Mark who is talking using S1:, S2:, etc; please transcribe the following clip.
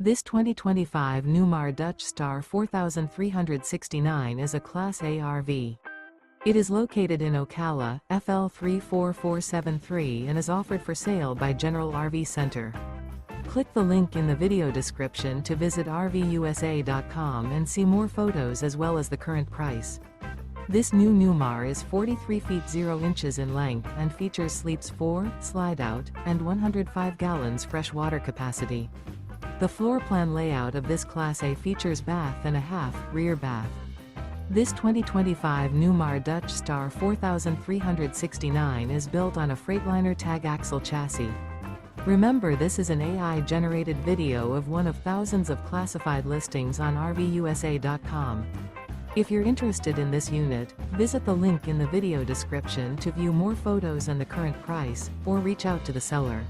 S1: This 2025 Newmar Dutch Star 4369 is a Class A RV. It is located in Ocala, FL 34473 and is offered for sale by General RV Center. Click the link in the video description to visit RVUSA.com and see more photos as well as the current price. This new Newmar is 43 feet 0 inches in length and features sleeps 4, Slideout, and 105 gallons fresh water capacity. The floor plan layout of this Class A features bath and a half, rear bath. This 2025 Newmar Dutch Star 4369 is built on a Freightliner Tag Axle chassis. Remember, this is an AI-generated video of one of thousands of classified listings on RVUSA.com. If you're interested in this unit, visit the link in the video description to view more photos and the current price, or reach out to the seller.